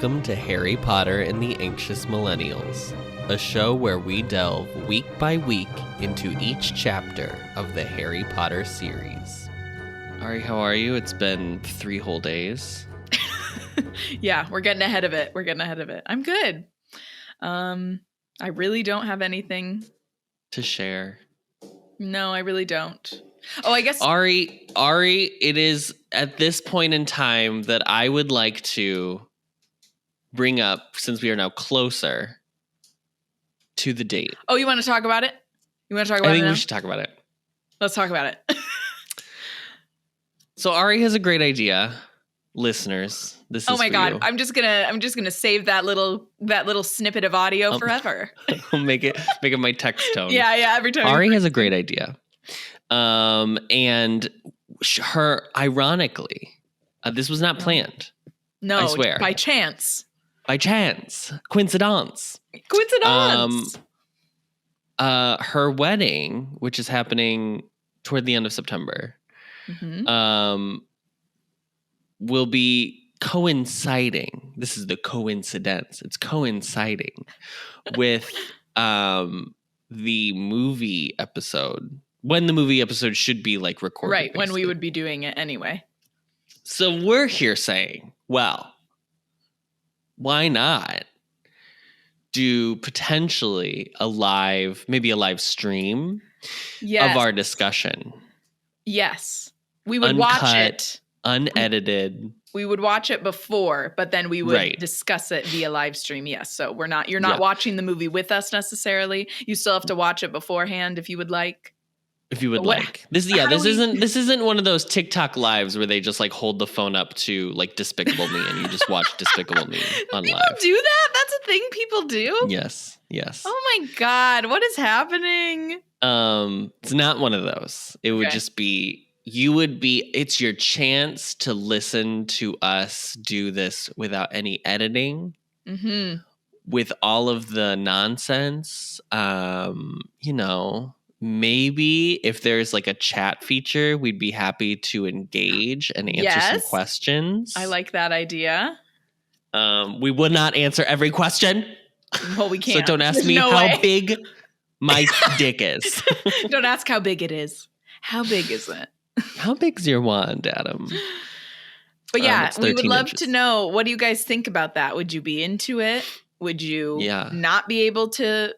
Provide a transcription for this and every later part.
Welcome to Harry Potter and the Anxious Millennials, a show where we delve week by week into each chapter of the Harry Potter series. Arri, how are you? It's been 3 whole days. Yeah, we're getting ahead of it. I'm good. I really don't have anything to share. No, I really don't. Oh, I guess Arri, it is at this point in time that I would like to bring up, since we are now closer to the date. Oh, you want to talk about it? I think we should talk about it. Let's talk about it. So Arri has a great idea. Listeners, this is oh my god! You. I'm just gonna save that little snippet of audio forever. I'll make it my text tone. Yeah. Every time Arri has a great idea, and her ironically, this was not planned. No, I swear, by chance, coincidence. Her wedding, which is happening toward the end of September, will be coinciding. This is the coincidence. It's coinciding with the movie episode, when the movie episode should be like recorded. Right, basically. when we would be doing it anyway. So we're here saying, well, why not do potentially maybe a live stream of our discussion? Yes. We would Uncut, watch it. Unedited. We would watch it before, but then we would discuss it via live stream. Yes. So you're not watching the movie with us necessarily. You still have to watch it beforehand if you would like. This isn't one of those TikTok lives where they just like hold the phone up to like Despicable Me and you just watch Despicable Me on people live. Do that? That's a thing people do? Yes. Oh my god, what is happening? It's not one of those. It would just be it's your chance to listen to us do this without any editing. Mm-hmm. With all of the nonsense, maybe if there's like a chat feature, we'd be happy to engage and answer some questions. I like that idea. We would not answer every question. Well, we can't. So don't ask me how big my dick is. Don't ask how big it is. How big is it? How big's your wand, Adam? But yeah, we would love to know, what do you guys think about that? Would you be into it? Would you not be able to?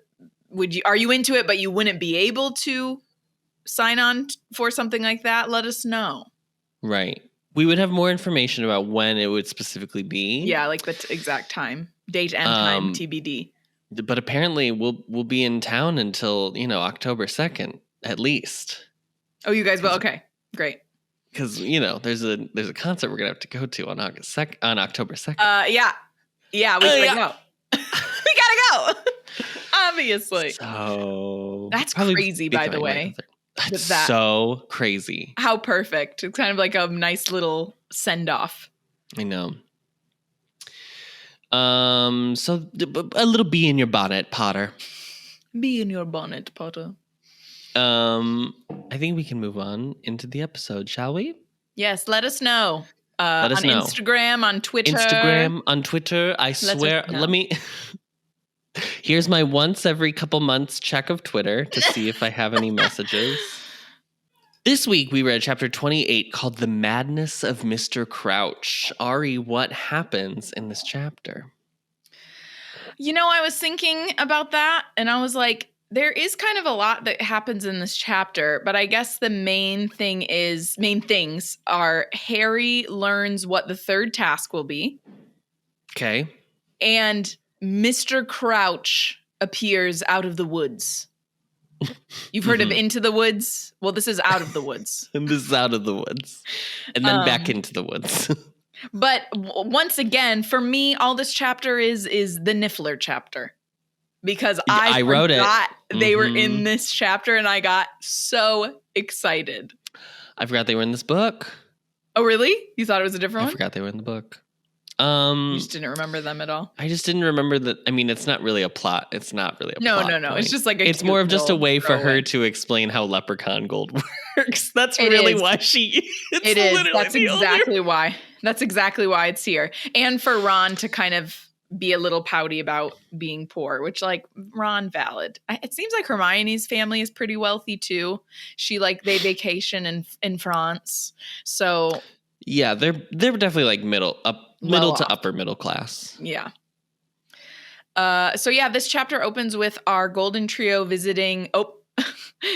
Are you into it, but you wouldn't be able to sign on for something like that? Let us know. Right. We would have more information about when it would specifically be. Yeah, like the exact time, date and time, TBD. But apparently we'll be in town until, October 2nd, at least. Oh, you guys will? Okay, great. Because, there's a concert we're going to have to go to on October 2nd. Yeah, we gotta go. We gotta go. Obviously. So that's crazy, by the way. That's so crazy. How perfect. It's kind of like a nice little send-off. I know. So a little bee in your bonnet, Potter. Bee in your bonnet, Potter. I think we can move on into the episode, shall we? Yes, let us know. On Instagram, on Twitter. I swear. Let me... Here's my once every couple months check of Twitter to see if I have any messages. This week, we read chapter 28 called The Madness of Mr. Crouch. Arri, what happens in this chapter? I was thinking about that, and I was like, there is kind of a lot that happens in this chapter, but I guess the main things are Harry learns what the third task will be. Okay. And Mr. Crouch appears out of the woods. You've heard of Into the Woods? Well, this is Out of the Woods. And this is Out of the Woods. And then back into the woods. But once again, for me, all this chapter is the Niffler chapter. Because I wrote it. They were in this chapter, and I got so excited. I forgot they were in this book. Oh, really? You thought it was a different one? I forgot they were in the book. You just didn't remember them at all? I just didn't remember that. I mean, it's not really a plot. It's not really a plot. No. It's just like it's more of just a way for her to explain how leprechaun gold works. That's really why she... It is. That's exactly why. That's exactly why it's here. And for Ron to kind of be a little pouty about being poor, which like Ron, valid. It seems like Hermione's family is pretty wealthy too. They vacation in France. So yeah, they're definitely like middle to upper middle class. Yeah. So yeah, this chapter opens with our golden trio visiting.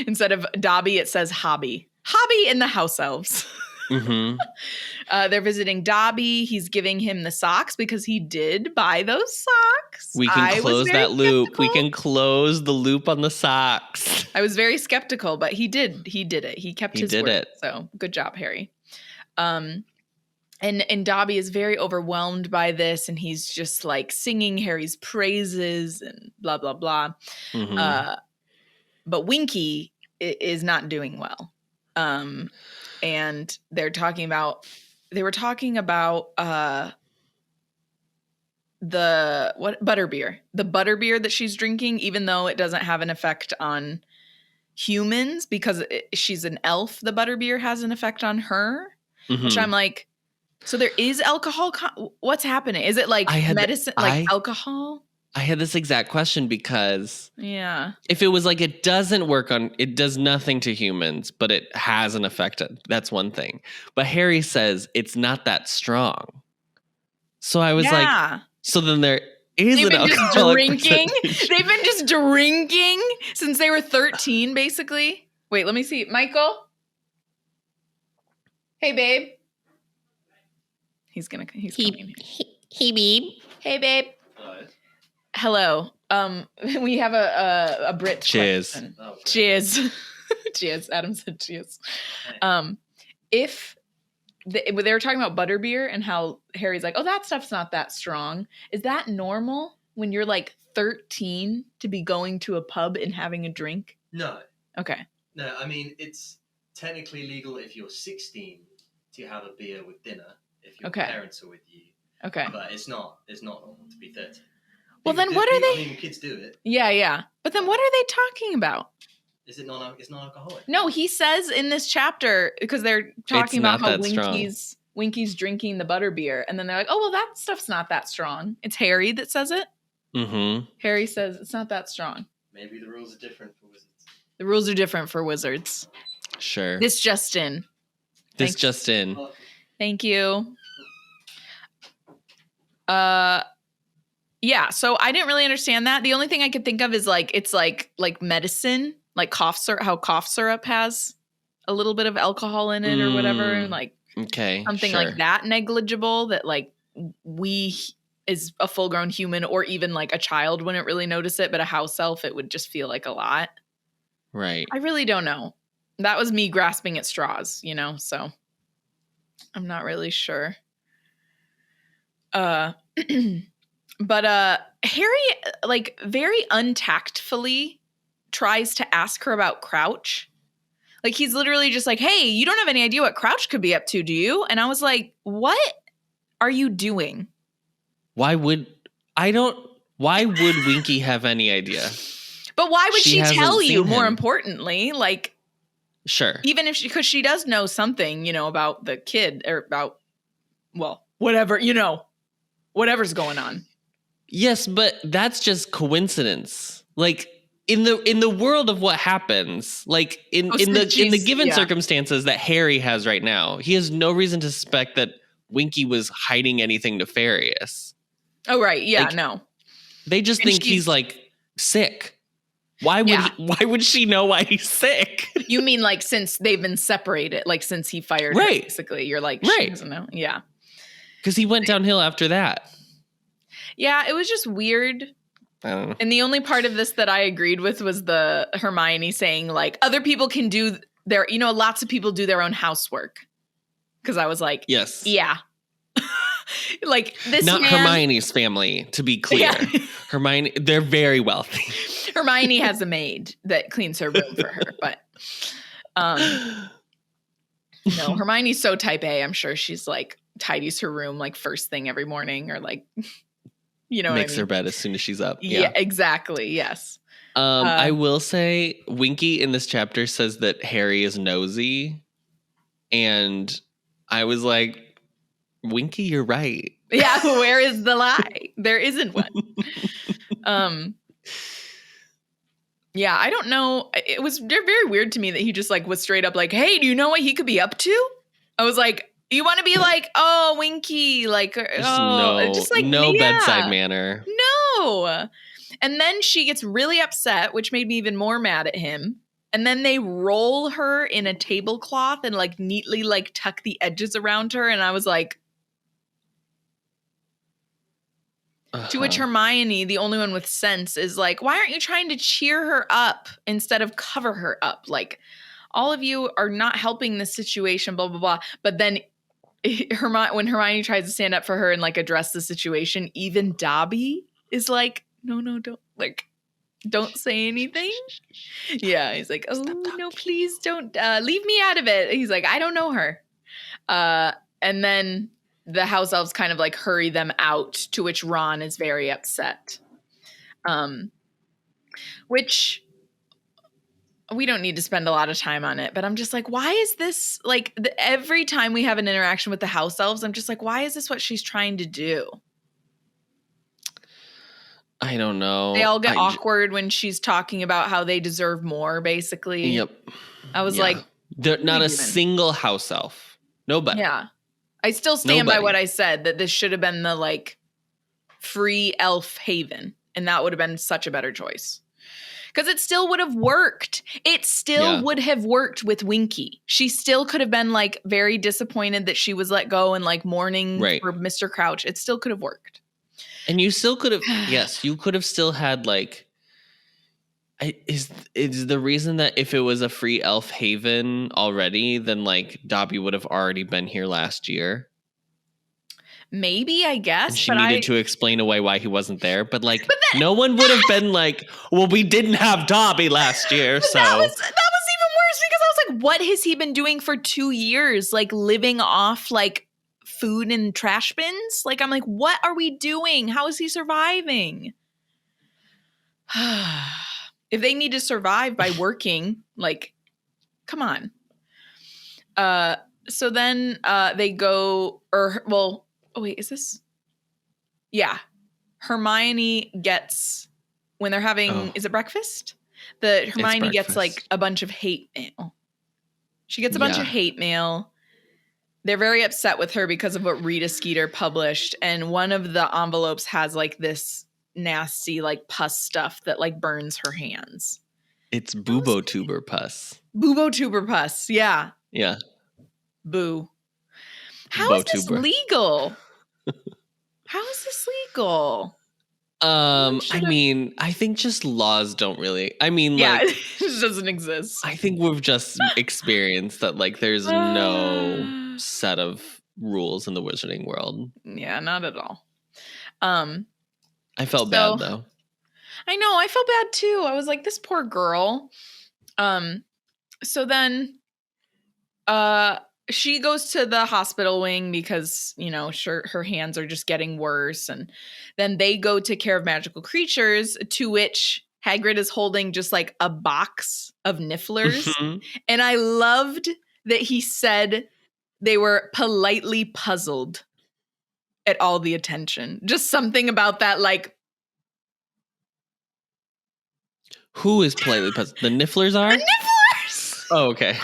Instead of Dobby, it says Hobby and the house elves. Mm-hmm. They're visiting Dobby. He's giving him the socks because he did buy those socks. We can close that loop. Skeptical. We can close the loop on the socks. I was very skeptical, but he did it. He kept his word. So good job, Harry. And Dobby is very overwhelmed by this, and he's just like singing Harry's praises and blah, blah, blah. Mm-hmm. But Winky is not doing well. And they were talking about the butterbeer, that she's drinking, even though it doesn't have an effect on humans because she's an elf. The butterbeer has an effect on her, which I'm like, so there is alcohol. What's happening? Is it like medicine, alcohol? I had this exact question because if it was like it does nothing to humans, but it has an effect. That's one thing. But Harry says it's not that strong. So I was like, so then there is an alcoholic percentage. They've been just drinking since they were 13, basically. Wait, let me see. Michael? Hey, babe. He's coming. Hey, babe. Hey, babe. Hello. We have a Brit. Cheers. Oh, cheers. Cheers. Adam said cheers. If they were talking about butterbeer and how Harry's like, oh, that stuff's not that strong. Is that normal when you're like 13 to be going to a pub and having a drink? No. Okay. No, I mean, it's technically legal if you're 16 to have a beer with dinner if your parents are with you. Okay. But it's not normal to be 13. Well, then what are they? I mean, kids do it. Yeah. But then what are they talking about? Is it it's non-alcoholic? No, he says in this chapter, because they're talking about how Winky's drinking the butterbeer. And then they're like, oh, well, that stuff's not that strong. It's Harry that says it. Mm-hmm. Harry says it's not that strong. Maybe the rules are different for wizards. The rules are different for wizards. Sure. This just in. Thank you. Yeah, so I didn't really understand that. The only thing I could think of is like it's like medicine, like cough syrup, how cough syrup has a little bit of alcohol in it or whatever, and like something like that negligible that like we is a full-grown human or even like a child wouldn't really notice it, but a house elf it would just feel like a lot. Right. I really don't know. That was me grasping at straws, so I'm not really sure. But Harry, like, very untactfully tries to ask her about Crouch. Like, he's literally just like, hey, you don't have any idea what Crouch could be up to, do you? And I was like, what are you doing? Why would Winky have any idea? But why would she tell you, more importantly? Like, sure. Even if because she does know something, about the kid or about, well, whatever, whatever's going on. Yes, but that's just coincidence. Like in the world of what happens, like in the given circumstances that Harry has right now, he has no reason to suspect that Winky was hiding anything nefarious. Oh right, yeah, no. They just think he's like sick. Why would she know why he's sick? You mean like since they've been separated, like since he fired her, basically. You're like, she doesn't know. Yeah. Because he went downhill after that. Yeah, it was just weird. I don't know. And the only part of this that I agreed with was the Hermione saying like other people can do their, lots of people do their own housework. Because I was like, yes, yeah. Like this not man, Hermione's family, to be clear. Yeah. Hermione, they're very wealthy. Hermione has a maid that cleans her room for her, but no, Hermione's so type A. I'm sure she's like tidies her room like first thing every morning, or like makes her bed as soon as she's up. Yeah, exactly. Yes. I will say Winky in this chapter says that Harry is nosy, and I was like, Winky, you're right. Yeah, where is the lie? There isn't one. Yeah, I don't know. It was very weird to me that he just like was straight up like, hey, do you know what he could be up to? I was like, you want to be like, oh, Winky, like, just like no bedside manner. No. And then she gets really upset, which made me even more mad at him. And then they roll her in a tablecloth and like neatly like tuck the edges around her. And I was like, to which Hermione, the only one with sense, is like, why aren't you trying to cheer her up instead of cover her up? Like, all of you are not helping the situation, blah, blah, blah. But then when Hermione tries to stand up for her and like address the situation, even Dobby is like, no, don't say anything. Yeah, he's like, oh, no, please don't leave me out of it. He's like, I don't know her. And then the house elves kind of like hurry them out, to which Ron is very upset. Which we don't need to spend a lot of time on it, but I'm just like, why is this like every time we have an interaction with the house elves, I'm just like, why is this what she's trying to do? I don't know. They all get awkward when she's talking about how they deserve more, basically. Yep. I was like, not a single house elf. Nobody. Yeah. I still stand by what I said, that this should have been the like free elf haven. And that would have been such a better choice. Because it still would have worked. It still would have worked with Winky. She still could have been like very disappointed that she was let go and like mourning for Mr. Crouch. It still could have worked. And you still could have, yes, you could have still had like, is the reason that if it was a free elf haven already, then like Dobby would have already been here last year? Maybe, I guess. And she needed to explain away why he wasn't there. But like, no one would have been like, well, we didn't have Dobby last year. So that was even worse, because I was like, what has he been doing for 2 years? Like living off like food and trash bins? Like, I'm like, what are we doing? How is he surviving? If they need to survive by working, like, come on. So then they go, oh wait, is this? Yeah. Hermione gets, when they're having, is it breakfast? Hermione gets like a bunch of hate mail. She gets a bunch of hate mail. They're very upset with her because of what Rita Skeeter published. And one of the envelopes has like this nasty like pus stuff that like burns her hands. It's bubotuber pus. Bubotuber pus, yeah. Yeah. Boo. How is this legal? How is this legal? I mean, I think just laws don't really. I mean, like, it just doesn't exist. I think we've just experienced that, like, there's no set of rules in the wizarding world. Yeah, not at all. I felt bad though. I know, I felt bad too. I was like, this poor girl. So then, she goes to the hospital wing because, you know, her hands are just getting worse. And then they go to Care of Magical Creatures, to which Hagrid is holding just like a box of nifflers. Mm-hmm. And I loved that he said they were politely puzzled at all the attention. Just something about that, like. Who is politely puzzled? The nifflers are? The nifflers! Oh, okay.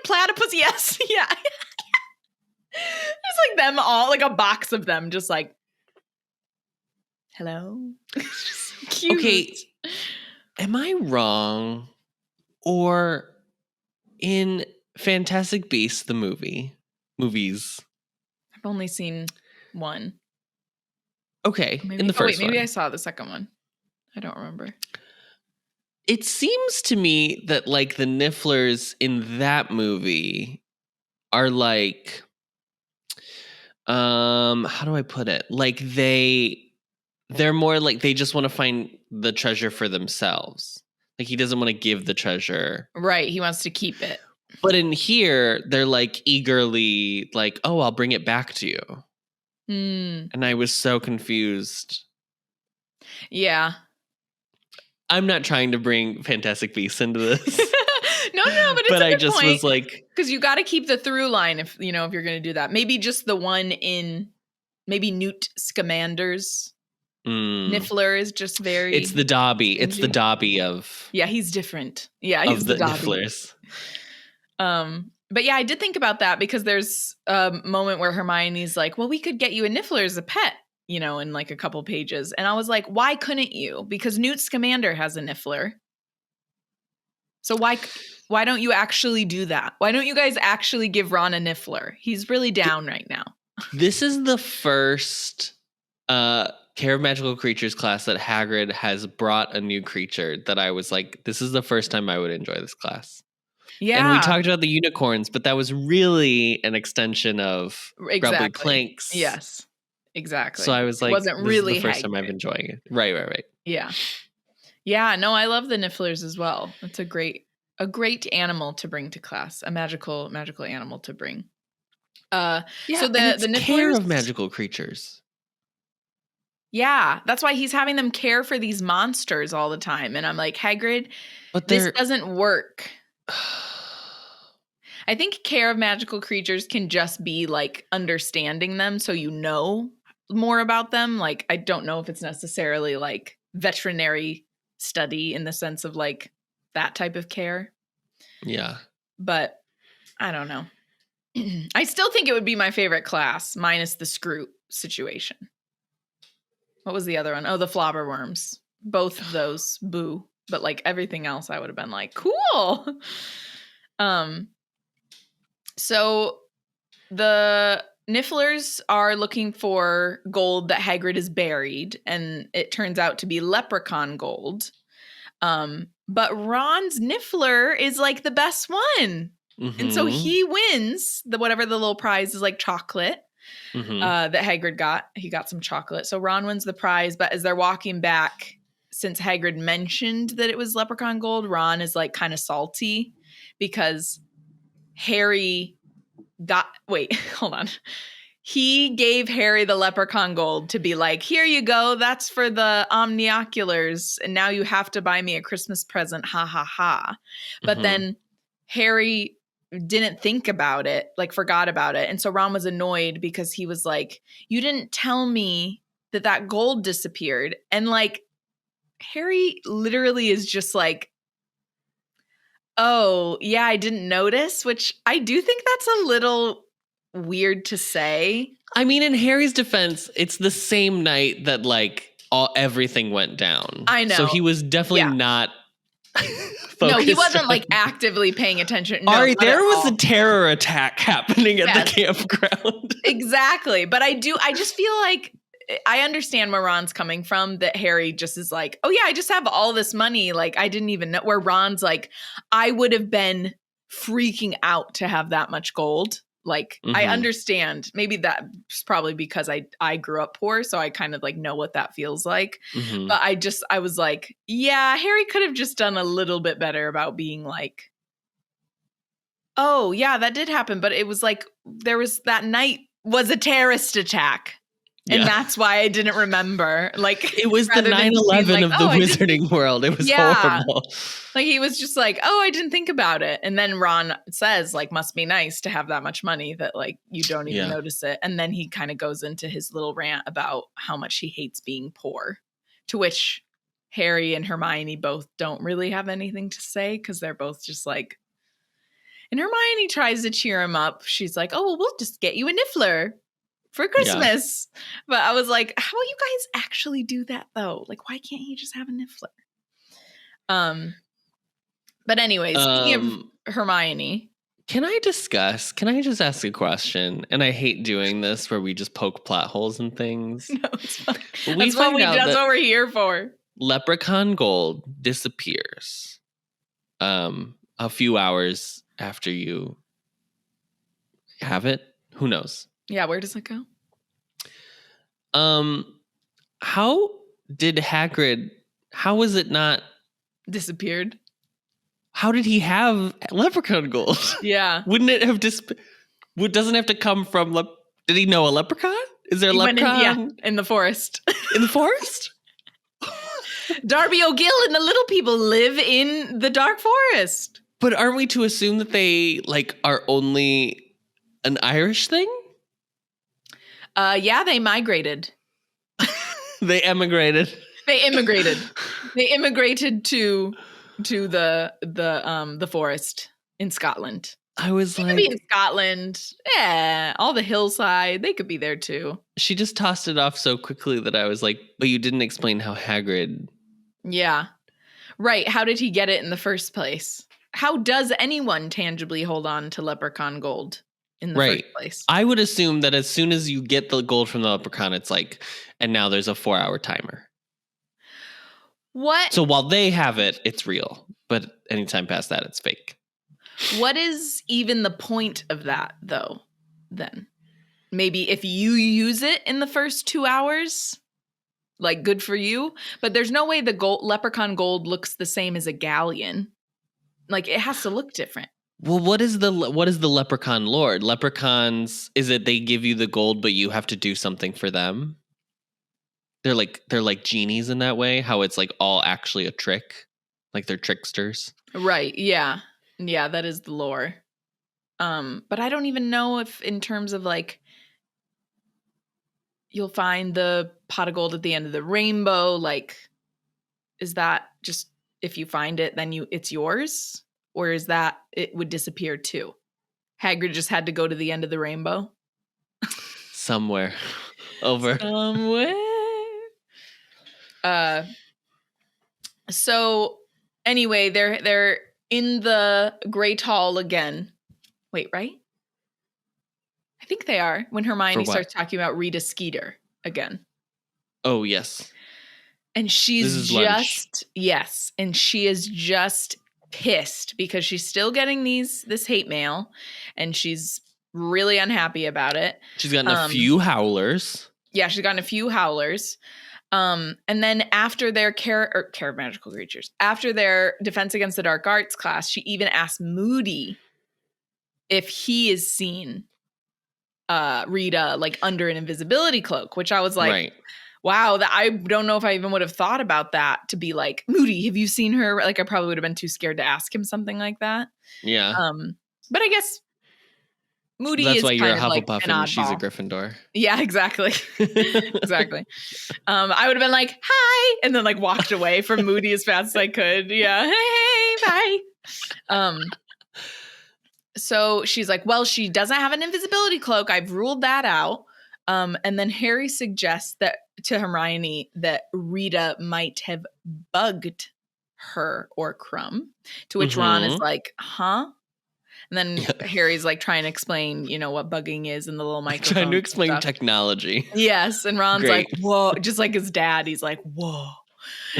Platypus, yes, yeah. There's like them all, like a box of them, just like, hello. So cute. Okay, am I wrong? Or in Fantastic Beasts, the movies? I've only seen one. Okay, in the first one. Maybe I saw the second one. I don't remember. It seems to me that like the nifflers in that movie are like, how do I put it? Like they're more like they just want to find the treasure for themselves. Like he doesn't want to give the treasure. Right. He wants to keep it. But in here, they're like eagerly like, oh, I'll bring it back to you. And I was so confused. Yeah. I'm not trying to bring Fantastic Beasts into this. No, but it's but a good I just point. was like, because you got to keep the through line if you're going to do that. Maybe just the one in maybe Newt Scamander's. Niffler is just very. It's the Dobby. Stingy. It's the Dobby of. Yeah, he's different. Yeah, he's the Dobby. Nifflers. But yeah, I did think about that because there's a moment where Hermione's like, "Well, we could get you a Niffler as a pet." In like a couple pages. And I was like, why couldn't you? Because Newt Scamander has a Niffler. So why don't you actually do that? Why don't you guys actually give Ron a Niffler? He's really down right now. This is the first Care of Magical Creatures class that Hagrid has brought a new creature that I was like, this is the first time I would enjoy this class. Yeah. And we talked about the unicorns, but that was really an extension of Grubbly Planks. Yes. Exactly. So I was like, wasn't really is the first time I'm enjoying it. Right. Yeah. Yeah, no, I love the Nifflers as well. It's a great animal to bring to class. A magical animal to bring. So the Nifflers, Care of Magical Creatures. Yeah, that's why he's having them care for these monsters all the time. And I'm like, Hagrid, this doesn't work. I think Care of Magical Creatures can just be like understanding them so you know more about them. Like, I don't know if it's necessarily like veterinary study in the sense of like that type of care. Yeah. But I don't know. I still think it would be my favorite class minus the Scroot situation. What was the other one? Oh, the Flobberworms. Both of those, boo. But like everything else I would have been like, cool. So the Nifflers are looking for gold that Hagrid has buried, and it turns out to be leprechaun gold. But Ron's Niffler is like the best one. Mm-hmm. And so he wins whatever the little prize is, like chocolate that Hagrid got. He got some chocolate. So Ron wins the prize, but as they're walking back, since Hagrid mentioned that it was leprechaun gold, Ron is like kind of salty because Harry hold on. He gave Harry the leprechaun gold to be like, here you go. That's for the omnioculars. And now you have to buy me a Christmas present. Ha ha ha. But then Harry didn't think about it, like forgot about it. And so Ron was annoyed because he was like, you didn't tell me that gold disappeared. And like Harry literally is just like, oh, yeah, I didn't notice, which I do think that's a little weird to say. I mean, in Harry's defense, it's the same night that like everything went down. I know. So he was definitely not no, he wasn't like actively paying attention. No, Arri, there was a terror attack happening at the campground. Exactly. But I just feel like I understand where Ron's coming from, that Harry just is like, oh yeah, I just have all this money. Like I didn't even know, where Ron's like, I would have been freaking out to have that much gold. Like I understand, maybe that's probably because I grew up poor. So I kind of like know what that feels like. But I was like, yeah, Harry could have just done a little bit better about being like, oh yeah, that did happen. But it was like, there was that night was a terrorist attack. And that's why I didn't remember. Like it was the 9/11 of the wizarding world. It was horrible. Like he was just like, oh, I didn't think about it. And then Ron says, like, must be nice to have that much money that like you don't even notice it. And then he kind of goes into his little rant about how much he hates being poor, to which Harry and Hermione both don't really have anything to say because they're both just like, and Hermione tries to cheer him up. She's like, oh, well, we'll just get you a Niffler for Christmas. But I was like, how will you guys actually do that though? Like, why can't he just have a Niffler? But anyways, speaking of Hermione. Can I just ask a question? And I hate doing this where we just poke plot holes in things. No, it's fine. That's what we're here for. Leprechaun gold disappears a few hours after you have it. Who knows? Yeah, where does it go? How was it not disappeared? How did he have leprechaun gold? Yeah. Wouldn't it have doesn't have to come from did he know a leprechaun? Is there a leprechaun? In the forest. In the forest? Darby O'Gill and the little people live in the dark forest. But aren't we to assume that they like are only an Irish thing? Yeah, they migrated. They emigrated. They immigrated. They immigrated to the forest in Scotland. I was they like, could be in Scotland. Yeah, all the hillside. They could be there too. She just tossed it off so quickly that I was like, but you didn't explain how Hagrid. Yeah. Right. How did he get it in the first place? How does anyone tangibly hold on to leprechaun gold in the first place? I would assume that as soon as you get the gold from the leprechaun, it's like, and now there's a 4-hour timer. What? So while they have it, it's real. But anytime past that, it's fake. What is even the point of that, though, then? Maybe if you use it in the first 2 hours, like, good for you. But there's no way the leprechaun gold looks the same as a galleon. Like, it has to look different. Well, what is the leprechaun lore? Leprechauns, is it they give you the gold, but you have to do something for them? They're like genies in that way, how it's like all actually a trick. Like they're tricksters. Right, yeah. Yeah, that is the lore. But I don't even know if in terms of like you'll find the pot of gold at the end of the rainbow, like is that just if you find it then it's yours, or is that it would disappear too? Hagrid just had to go to the end of the rainbow. Somewhere. Over. Somewhere. So anyway, they're in the Great Hall again. Wait, right? I think they are when Hermione starts talking about Rita Skeeter again. Oh, yes. And she's and she is just pissed because she's still getting this hate mail and she's really unhappy about it. She's gotten a few howlers. Yeah, she's gotten a few howlers. And then after their care of magical creatures, after their Defense Against the Dark Arts class, she even asked Moody if he is seen Rita like under an invisibility cloak, which I was like, wow, that I don't know if I even would have thought about that to be like, Moody, have you seen her? Like I probably would have been too scared to ask him something like that. Yeah. But I guess Moody That's is why you're a Hufflepuff like and she's a Gryffindor. Yeah, exactly. Exactly. I would have been like, hi, and then like walked away from Moody as fast as I could. Yeah. Hey, bye. So she's like, well, she doesn't have an invisibility cloak. I've ruled that out. And then Harry suggests that to Hermione that Rita might have bugged her or Crumb, to which Ron is like, huh? And then Harry's like trying to explain, what bugging is in the little microphone. Trying to explain technology. Yes. And Ron's like, whoa, just like his dad. He's like, whoa.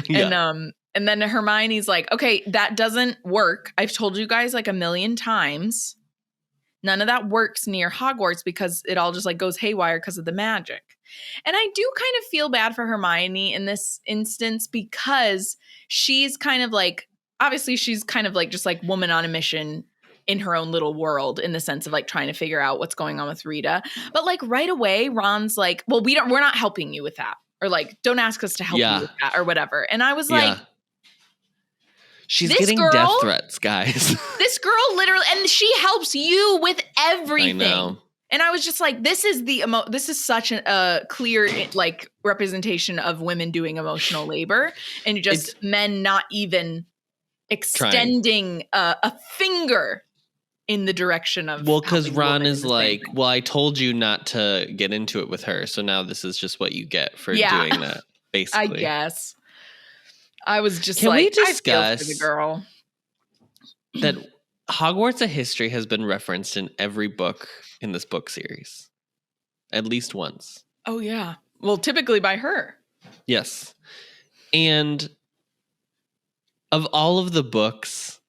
Yeah. And then Hermione's like, okay, that doesn't work. I've told you guys like 1,000,000 times. None of that works near Hogwarts because it all just like goes haywire because of the magic. And I do kind of feel bad for Hermione in this instance because she's kind of like, obviously she's kind of like just like woman on a mission in her own little world in the sense of like trying to figure out what's going on with Rita. But like right away, Ron's like, well, we're not helping you with that. Or like, don't ask us to help you with that or whatever. And I was like, she's getting death threats, guys. This girl literally, and she helps you with everything. I know. And I was just like, this is this is such a clear like representation of women doing emotional labor and just men not even extending a finger in the direction of. Well, because Ron is like, well, I told you not to get into it with her, so now this is just what you get for doing that. Basically, I guess. I was just Can like, we discuss I feel for the girl. That Hogwarts A History has been referenced in every book in this book series. At least once. Oh, yeah. Well, typically by her. Yes. And of all of the books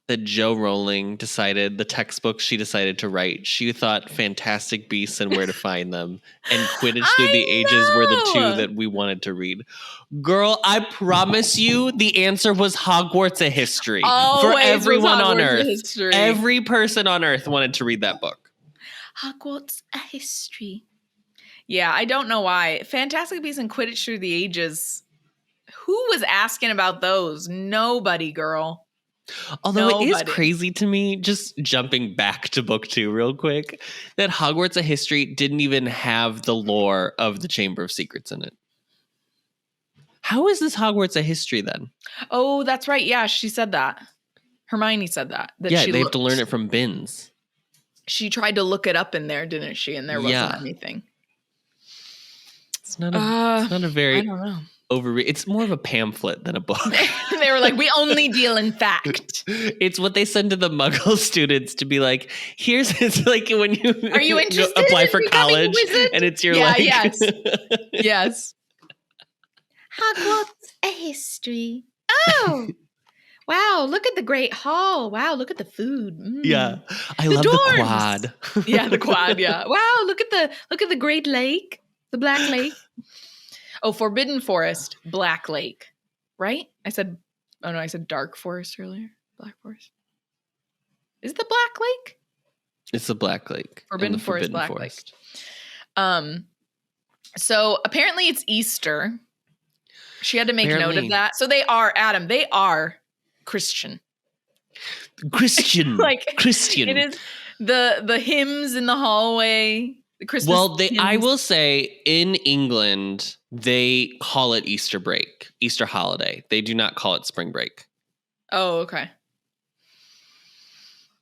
that Joe Rowling the textbooks she decided to write, she thought Fantastic Beasts and Where to Find Them and Quidditch Through the Ages were the two that we wanted to read. Girl, I promise you the answer was Hogwarts A History. Always for everyone on Earth. History. Every person on Earth wanted to read that book. Hogwarts A History. Yeah, I don't know why. Fantastic Beasts and Quidditch Through the Ages. Who was asking about those? Nobody, girl. Although it is crazy to me, just jumping back to book 2 real quick, that Hogwarts A History didn't even have the lore of the Chamber of Secrets in it. How is this Hogwarts A History then? Oh, that's right. Yeah, she said that. Hermione said that yeah, they have to learn it from bins. She tried to look it up in there, didn't she? And there wasn't anything. It's not a very I don't know. It's more of a pamphlet than a book. They were like, we only deal in fact. It's what they send to the Muggle students to be like, it's like when you are you interested apply for college and it's your yes. Hogwarts A History. Oh. Wow, look at the Great Hall. Wow, look at the food. Yeah. I love the quad. Yeah, the quad, yeah. Wow, look at the Great Lake, the Black Lake. Oh, Forbidden Forest, Black Lake. Right? I said Dark Forest earlier. Black Forest. Is it the Black Lake? It's the Black Lake. Forbidden Forest, Black Lake. So apparently it's Easter. She had to make note of that. So they are, Adam, they are Christian. Christian. Christian. It is the hymns in the hallway. The Christmas hymns. I will say in England, they call it Easter break, Easter holiday. They do not call it spring break. Oh, okay.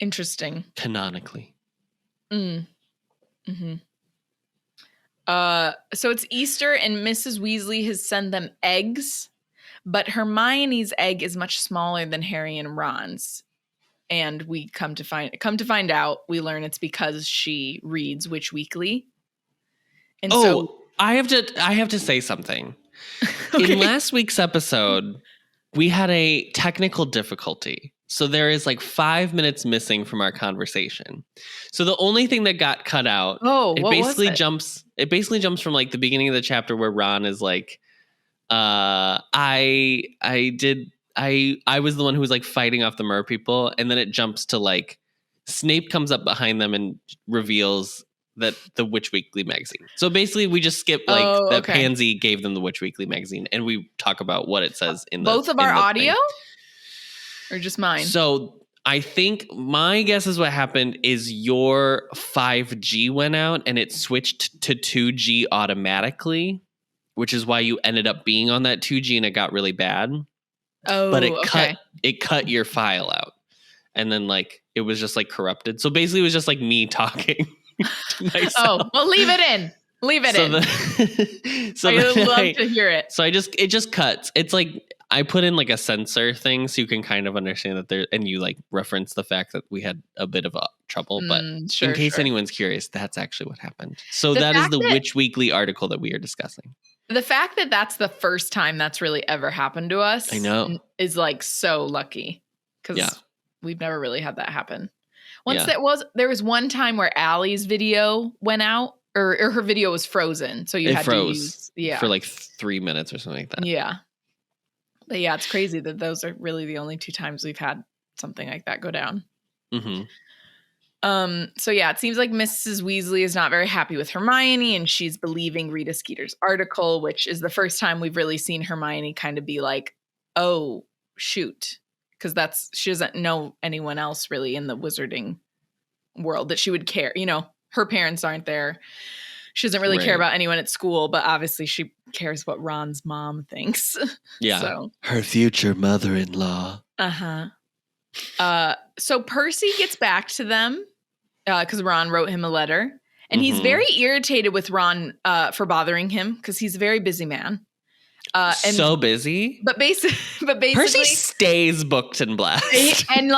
Interesting. Canonically. Mm-hmm. So it's Easter and Mrs. Weasley has sent them eggs, but Hermione's egg is much smaller than Harry and Ron's. And we come to find out, we learn it's because she reads Witch Weekly. And so I have to say something. Okay. In last week's episode, we had a technical difficulty. So there is like 5 minutes missing from our conversation. So the only thing that got cut out, it basically jumps from like the beginning of the chapter where Ron is like, I was the one who was like fighting off the mer people, and then it jumps to like Snape comes up behind them and reveals that the Witch Weekly magazine. So basically we just skip that Pansy gave them the Witch Weekly magazine, and we talk about what it says in both of our audio thing. Or just mine? So I think my guess is what happened is your 5G went out and it switched to 2G automatically, which is why you ended up being on that 2G and it got really bad. Oh, but it cut your file out, and then like it was just like corrupted. So basically, it was just like me talking to myself. Oh, well, leave it in. Leave it in. So I would love to hear it. So it just cuts. It's like I put in like a censor thing so you can kind of understand that there, and you like reference the fact that we had a bit of trouble. But in case anyone's curious, that's actually what happened. So that is the Witch Weekly article that we are discussing. The fact that that's the first time that's really ever happened to us, I know, is like so lucky because we've never really had that happen. There was one time where Allie's video went out, or her video was frozen, so you had to use for like 3 minutes or something like that. Yeah, but yeah, it's crazy that those are really the only 2 times we've had something like that go down. Mm-hmm. So yeah, it seems like Mrs. Weasley is not very happy with Hermione, and she's believing Rita Skeeter's article, which is the first time we've really seen Hermione kind of be like, oh, shoot. Because she doesn't know anyone else really in the wizarding world that she would care. You know, her parents aren't there. She doesn't really care about anyone at school, but obviously she cares what Ron's mom thinks. Yeah. So. Her future mother-in-law. Uh-huh. So Percy gets back to them because Ron wrote him a letter, and he's very irritated with Ron for bothering him because he's a very busy man. And so busy, but basically, Percy stays booked and blessed, and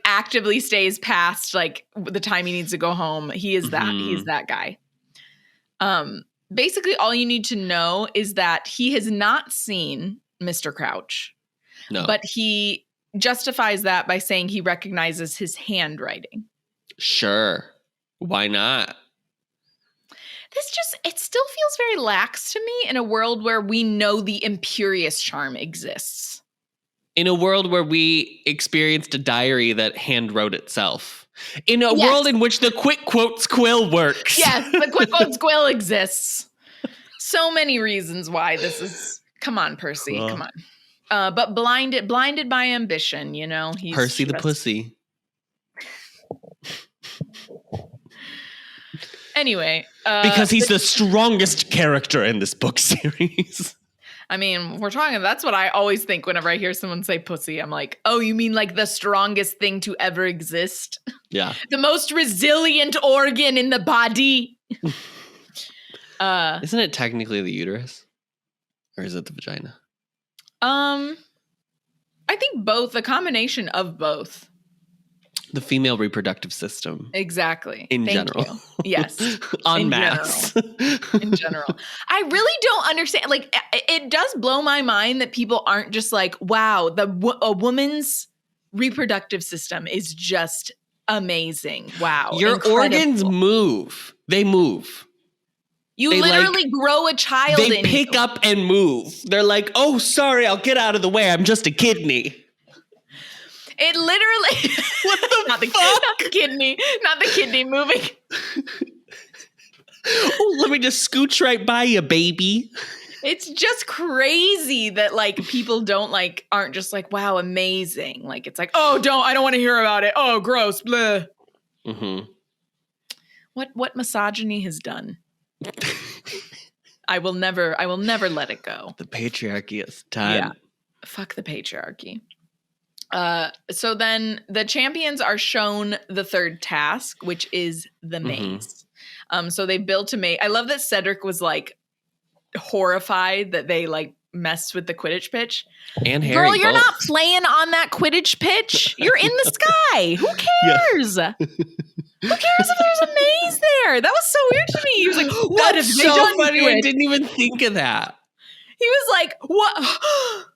actively stays past like the time he needs to go home. He is that he's that guy. Basically, all you need to know is that he has not seen Mr. Crouch, but he justifies that by saying he recognizes his handwriting. Sure, why not? It still feels very lax to me in a world where we know the Imperious charm exists. In a world where we experienced a diary that hand wrote itself. In a world in which the quick quotes quill works. Yes, the quick quotes quill exists. So many reasons why this is. Come on, Percy. Come on. But blinded by ambition, you know. He's Percy the pussy. Anyway. Because he's the strongest character in this book series. I mean, that's what I always think whenever I hear someone say pussy. I'm like, oh, you mean like the strongest thing to ever exist? Yeah. The most resilient organ in the body. Isn't it technically the uterus? Or is it the vagina? I think both, a combination of both. The female reproductive system. Exactly. In general. Yes. En masse. In general. I really don't understand. Like, it does blow my mind that people aren't just like, wow, a woman's reproductive system is just amazing. Wow. Your organs move. They move. You literally grow a child in you. They pick up and move. They're like, oh, sorry, I'll get out of the way. I'm just a kidney. It literally... What the not fuck? Not the kidney moving. Oh, let me just scooch right by you, baby. It's just crazy that like people aren't just like, wow, amazing. Like it's like, oh, I don't want to hear about it. Oh, gross, blah. Mm-hmm. What misogyny has done? I will never let it go. The patriarchy is done. Yeah. Fuck the patriarchy. So then the champions are shown the third task, which is the maze. So they built a maze. I love that Cedric was like horrified that they like messed with the Quidditch pitch. And Harry, girl, you're not playing on that Quidditch pitch. You're in the sky. Who cares? Yeah. Who cares if there's a maze there? That was so weird to me. He was like, "What That's if so they done funny? it?" I didn't even think of that. He was like, "What?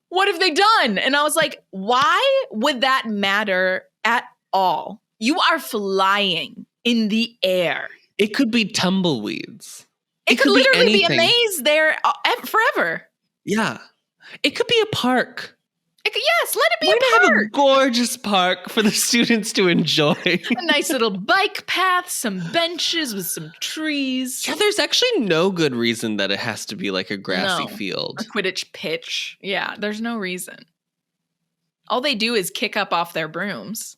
What have they done?" And I was like, "Why would that matter at all? You are flying in the air. It could be tumbleweeds. It could literally be a maze there forever. Yeah, it could be a park." Yes, let it be a park. park. Have a gorgeous park for the students to enjoy. A nice little bike path, some benches with some trees. Yeah, there's actually no good reason that it has to be like a grassy field. A Quidditch pitch. Yeah, there's no reason. All they do is kick up off their brooms.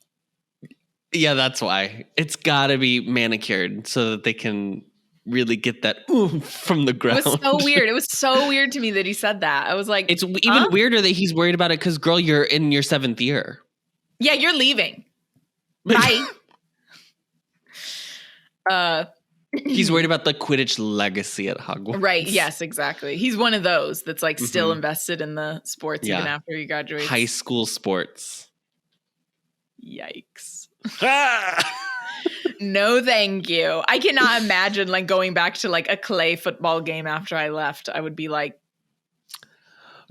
Yeah, that's why. It's got to be manicured so that they can really get that oomph from the ground. It was so weird. It was so weird to me that he said that. I was like, it's even weirder that he's worried about it because, girl, you're in your 7th year. Yeah, you're leaving. Bye. He's worried about the Quidditch legacy at Hogwarts. Right. Yes, exactly. He's one of those that's like still invested in the sports even after he graduates. High school sports. Yikes. No, thank you. I cannot imagine like going back to like a clay football game after I left. I would be like,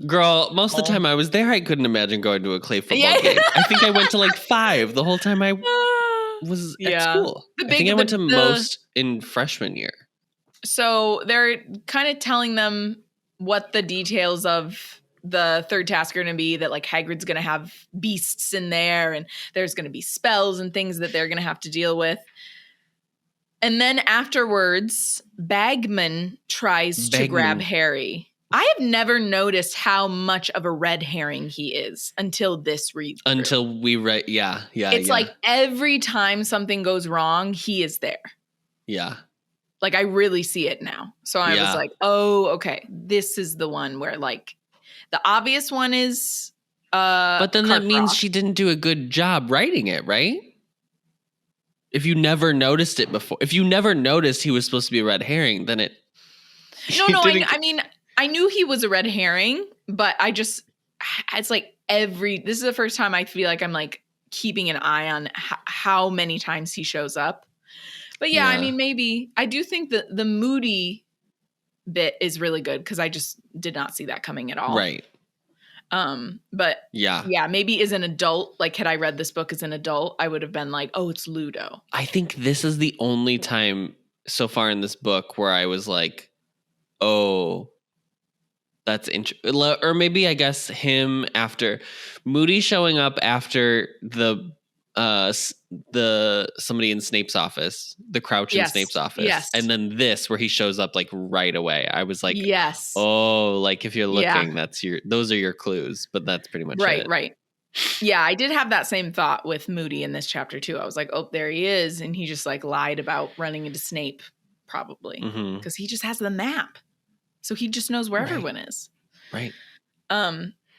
girl, most of the time I was there, I couldn't imagine going to a clay football game. I think I went to like 5 the whole time I was at school. I think I went to most in freshman year. So they're kind of telling them what the details of the third task are going to be, that like Hagrid's going to have beasts in there and there's going to be spells and things that they're going to have to deal with. And then afterwards, Bagman tries to grab Harry. I have never noticed how much of a red herring he is until this read. Until we read, yeah. It's like every time something goes wrong, he is there. Yeah. Like I really see it now. So I was like, oh, okay. This is the one where like the obvious one is but then that means she didn't do a good job writing it, right? If you never noticed it before, if you never noticed he was supposed to be a red herring, then it... No, I mean, I knew he was a red herring, but it's like this is the first time I feel like I'm like keeping an eye on how many times he shows up. But yeah, I mean, maybe I do think that the Moody bit is really good because I just did not see that coming at all. Right. But yeah, maybe as an adult, like had I read this book as an adult, I would have been like, oh, it's Ludo. I think this is the only time so far in this book where I was like, oh, that's interesting. Or maybe I guess him after Moody showing up after the somebody in Snape's office, the Crouch in Snape's office, and then this where he shows up like right away. I was like, oh, like if you're looking, those are your clues, but that's pretty much it. Right. Yeah, I did have that same thought with Moody in this chapter too. I was like, oh, there he is, and he just like lied about running into Snape, probably because he just has the map, so he just knows where everyone is. Right.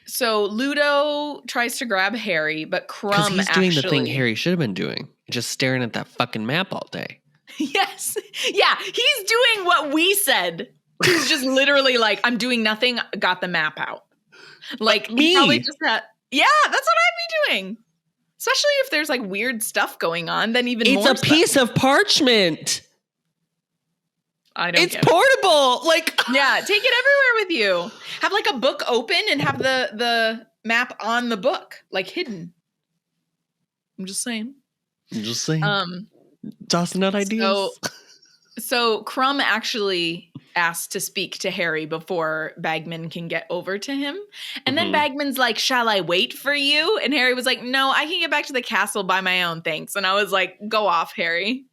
So Ludo tries to grab Harry, but Crumb he's doing the thing Harry should have been doing, just staring at that fucking map all day. Yes. Yeah, he's doing what we said. He's just literally like, I'm doing nothing, got the map out. Like, me. He probably just had, yeah, that's what I'd be doing. Especially if there's like weird stuff going on, then even more It's a piece of parchment. It's portable. Like, yeah, take it everywhere with you. Have like a book open and have the map on the book, like hidden. I'm just saying. Tossing out ideas. So Crumb actually asked to speak to Harry before Bagman can get over to him. And then Bagman's like, shall I wait for you? And Harry was like, no, I can get back to the castle by my own, thanks. And I was like, go off, Harry.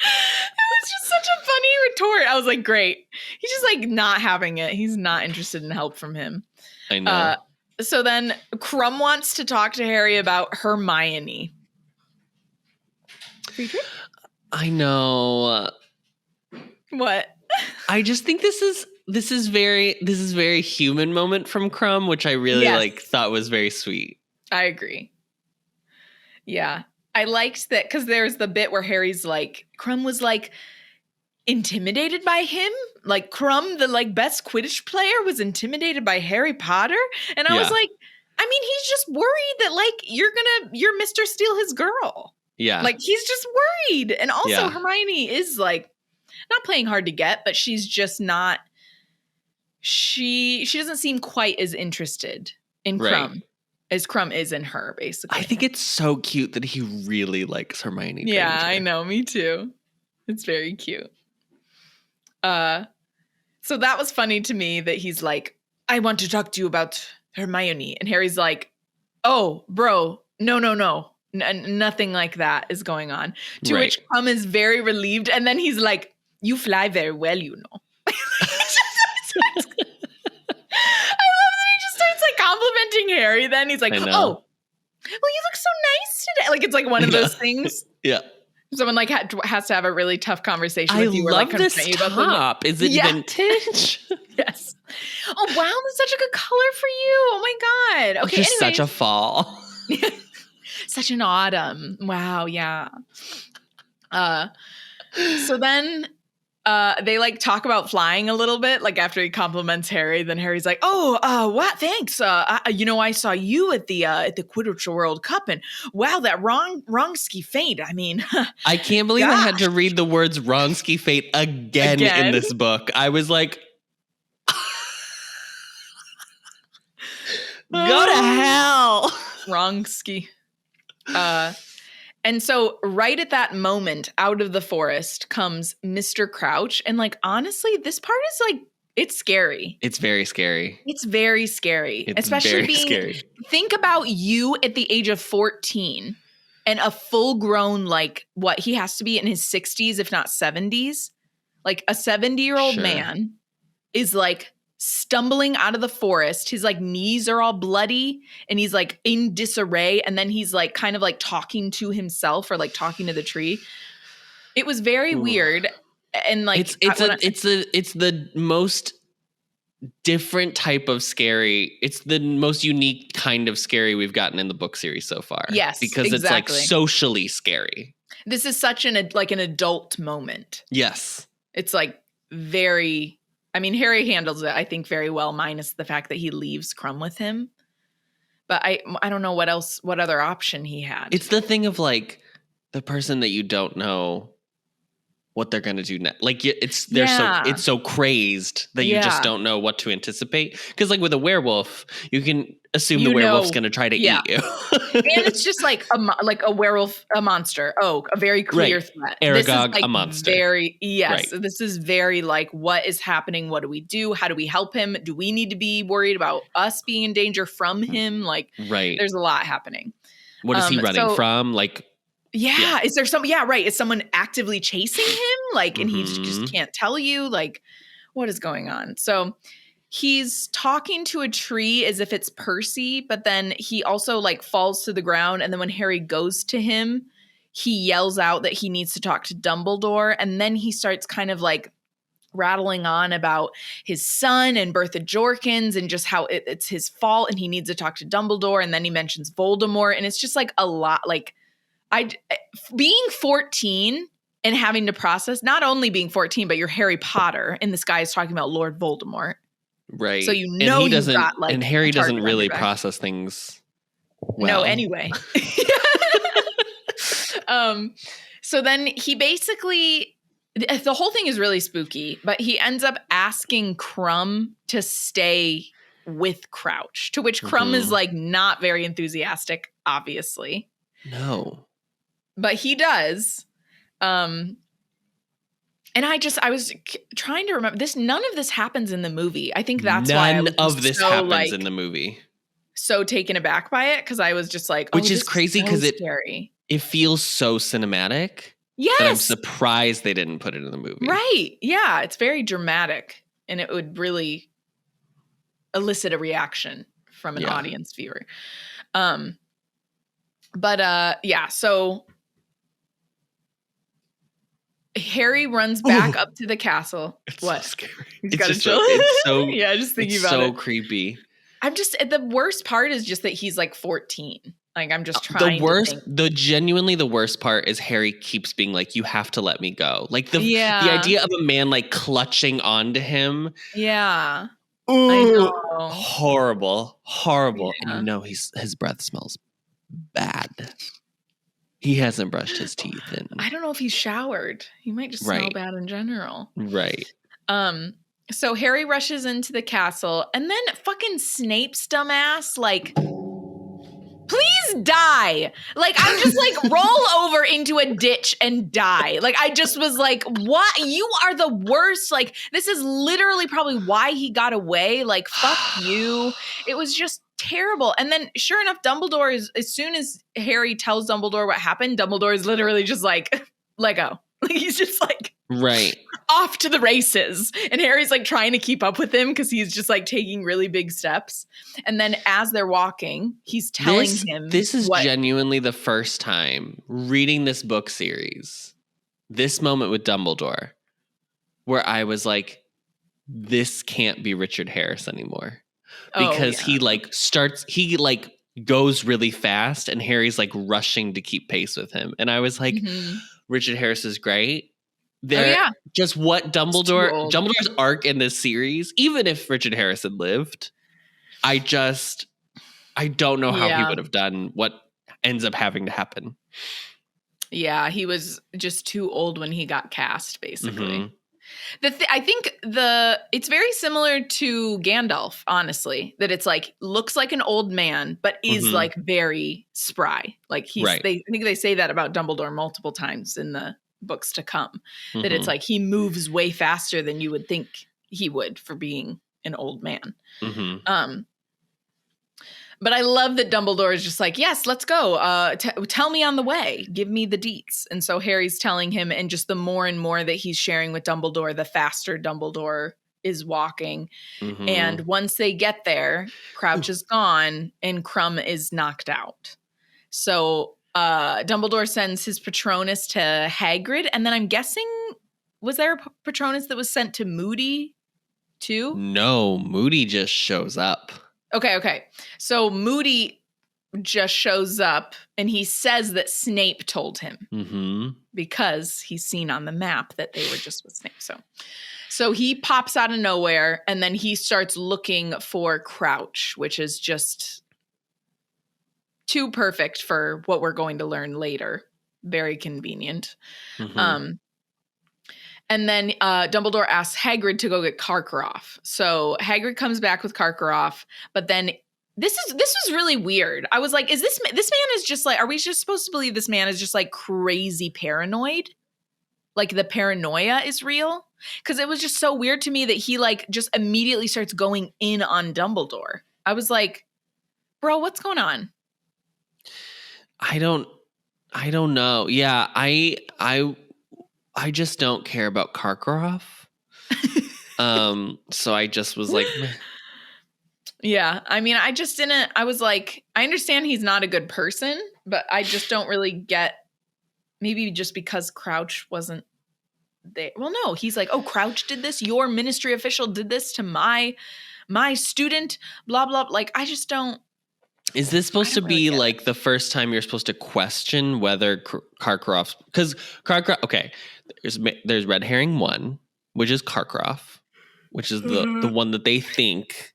It was just such a funny retort. I was like, great. He's just like not having it. He's not interested in help from him. I know. So then Crumb wants to talk to Harry about Hermione. Friedrich? I know. What? I just think this is very human moment from Crumb, which I really thought was very sweet. I agree. Yeah. I liked that because there's the bit where Harry's like, Crumb was like intimidated by him. Like Crumb, the like best Quidditch player, was intimidated by Harry Potter. And I was like, I mean, he's just worried that like you're Mr. Steal his girl. Yeah. Like he's just worried. And also Hermione is like not playing hard to get, but she's just not, she doesn't seem quite as interested in Crumb. As Crumb is in her, basically. I think it's so cute that he really likes Hermione Granger. Yeah, I know. Me too. It's very cute. So that was funny to me that he's like, I want to talk to you about Hermione. And Harry's like, oh, bro, no. Nothing like that is going on. To which Crumb is very relieved. And then he's like, you fly very well, you know. Complimenting Harry, then he's like, oh, well, you look so nice today. Like it's like one of those things. Yeah. Someone like has to have a really tough conversation with you. I love this top. Is it vintage? Yes. Oh wow, that's such a good color for you. Oh my god. Okay. Just such a fall. Such an autumn. Wow. Yeah. So then. They like talk about flying a little bit, like after he compliments Harry, then Harry's like, oh, what? Thanks. I saw you at the Quidditch World Cup and wow, that wrong-ski feint. I mean, I can't believe I had to read the words wrong-ski feint again in this book. I was like, go to hell. Wrong-ski. And so right at that moment, out of the forest comes Mr. Crouch. And like, honestly, this part is like, it's scary. It's very scary. It's very scary. It's especially very scary. Think about you at the age of 14 and a full grown, like what he has to be in his 60s, if not 70s. Like a 70-year-old man is like stumbling out of the forest. His like knees are all bloody and he's like in disarray. And then he's like kind of like talking to himself or like talking to the tree. It was very weird. And like it's the most different type of scary. It's the most unique kind of scary we've gotten in the book series so far. Yes, because it's like socially scary. This is such an adult moment. Yes. It's like very, I mean, Harry handles it, I think, very well, minus the fact that he leaves Crumb with him. But I don't know what other option he had. It's the thing of like the person that you don't know what they're going to do next. Like it's so crazed that you just don't know what to anticipate. Because like with a werewolf, you can assume the werewolf's going to try to eat you. And it's just like a werewolf, a monster. Oh, a very clear threat. Aragog, a monster. This is very like, what is happening? What do we do? How do we help him? Do we need to be worried about us being in danger from him? Like, there's a lot happening. What is he running from? Like, is there some? Yeah, right. Is someone actively chasing him? Like, and he just can't tell you. Like, what is going on? So he's talking to a tree as if it's Percy, but then he also like falls to the ground. And then when Harry goes to him, he yells out that he needs to talk to Dumbledore. And then he starts kind of like rattling on about his son and Bertha Jorkins and just how it's his fault and he needs to talk to Dumbledore. And then he mentions Voldemort. And it's just like a lot. Like, being 14 and having to process, not only being 14, but you're Harry Potter and this guy is talking about Lord Voldemort. Right. So you know you've got like, and Harry doesn't really process things well. No, anyway. So then he basically, the whole thing is really spooky, but he ends up asking Crumb to stay with Crouch, to which Crumb is like not very enthusiastic, obviously. No. But he does. And I was trying to remember this. None of this happens in the movie. I think that's why none of this happens in the movie. So taken aback by it because I was just like, which is crazy because it feels so cinematic. Yes, that I'm surprised they didn't put it in the movie. Right? Yeah, it's very dramatic, and it would really elicit a reaction from an audience viewer. So Harry runs back up to the castle. It's what? So scary. He's got to chill. It's so just thinking about it. It's so creepy. I'm just, the worst part is just that he's like 14. Like, I'm just trying genuinely the worst part is Harry keeps being like, you have to let me go. Like the idea of a man like clutching onto him. Yeah. Ooh, I know. Horrible. Yeah. And you know, his breath smells bad. He hasn't brushed his teeth in. I don't know if he's showered. He might just smell bad in general. Right. So Harry rushes into the castle and then fucking Snape's dumbass, like, please die. Like, I'm just like, roll over into a ditch and die. Like, I just was like, what? You are the worst. Like, this is literally probably why he got away. Like, fuck you. It was just terrible. And then sure enough, Dumbledore is, as soon as Harry tells Dumbledore what happened, Dumbledore is literally just like, let go. Like, he's just like, off to the races. And Harry's like trying to keep up with him because he's just like taking really big steps. And then as they're walking, he's telling him. This is genuinely the first time reading this book series, this moment with Dumbledore, where I was like, this can't be Richard Harris anymore. Because he goes really fast and Harry's like rushing to keep pace with him. And I was like, Richard Harris is great. Just what Dumbledore's arc in this series, even if Richard Harris had lived, I don't know how he would have done what ends up having to happen. Yeah, he was just too old when he got cast, basically. I think it's very similar to Gandalf, honestly, that it's like looks like an old man, but is like very spry. Like I think they say that about Dumbledore multiple times in the books to come, that it's like he moves way faster than you would think he would for being an old man. But I love that Dumbledore is just like, yes, let's go. Tell me on the way. Give me the deets. And so Harry's telling him, and just the more and more that he's sharing with Dumbledore, the faster Dumbledore is walking. And once they get there, Crouch is gone and Crumb is knocked out. So Dumbledore sends his Patronus to Hagrid. And then I'm guessing, was there a Patronus that was sent to Moody too? No, Moody just shows up. Okay. So Moody just shows up and he says that Snape told him because he's seen on the map that they were just with Snape. So he pops out of nowhere and then he starts looking for Crouch, which is just too perfect for what we're going to learn later. Very convenient. And then Dumbledore asks Hagrid to go get Karkaroff. So Hagrid comes back with Karkaroff, but then This was really weird. I was like, is this man is just like, are we just supposed to believe this man is just like crazy paranoid? Like the paranoia is real? Because it was just so weird to me that he like just immediately starts going in on Dumbledore. I was like, bro, what's going on? I don't know. Yeah, I just don't care about Karkaroff. So I just was like, meh. Yeah, I mean, I was like, I understand he's not a good person, but I just don't really get, maybe just because Crouch wasn't there. Well, no, he's like, oh, Crouch did this. Your ministry official did this to my student, blah, blah. Like, I just don't. Is this supposed to be like the first time you're supposed to question whether Karkaroff, because Karkaroff, okay, there's Red Herring 1, which is Karkaroff, which is the one that they think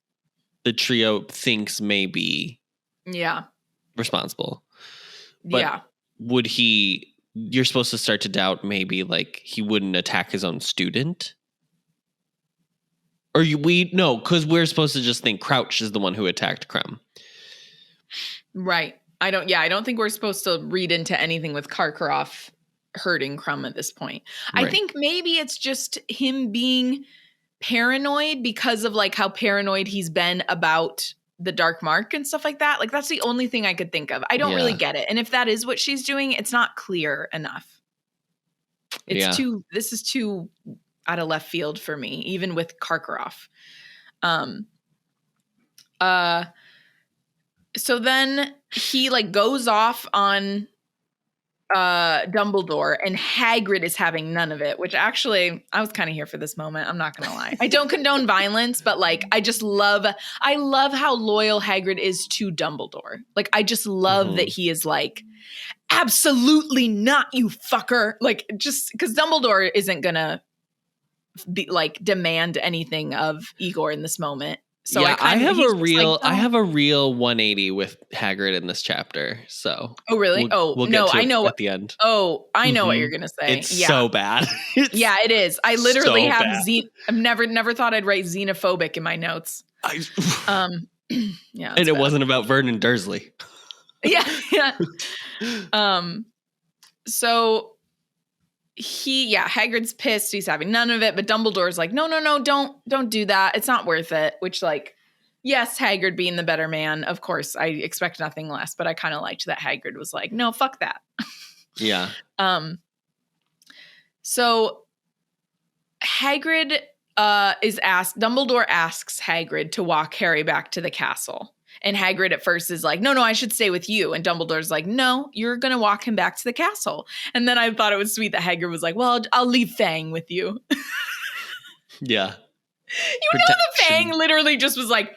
the trio thinks may be responsible. But would you're supposed to start to doubt maybe like he wouldn't attack his own student? Or no, because we're supposed to just think Crouch is the one who attacked Crumb. Right. I don't think we're supposed to read into anything with Karkaroff hurting Crumb at this point. Right. I think maybe it's just him being paranoid because of like how paranoid he's been about the Dark Mark and stuff like that. Like that's the only thing I could think of. I don't really get it. And if that is what she's doing, it's not clear enough. This is too out of left field for me, even with Karkaroff. So then he like goes off on Dumbledore, and Hagrid is having none of it, which actually I was kind of here for this moment. I'm not going to lie. I don't condone violence, but like I love how loyal Hagrid is to Dumbledore. Like I just love that he is like, absolutely not, you fucker. Like just because Dumbledore isn't going to be like demand anything of Igor in this moment. So I have a real 180 with Hagrid in this chapter. So really? We'll get to it at the end. Oh, I know what you're gonna say. It's so bad. It is. I literally have I've never thought I'd write xenophobic in my notes. And it wasn't about Vernon Dursley. Yeah. So Hagrid's pissed. He's having none of it, but Dumbledore's like, no, don't do that. It's not worth it. Which, like, yes, Hagrid being the better man, of course, I expect nothing less. But I kind of liked that Hagrid was like, no, fuck that. Yeah. So Hagrid Dumbledore asks Hagrid to walk Harry back to the castle. And Hagrid at first is like, no, I should stay with you. And Dumbledore's like, no, you're going to walk him back to the castle. And then I thought it was sweet that Hagrid was like, well, I'll leave Fang with you. Yeah. You know that Fang literally just was like,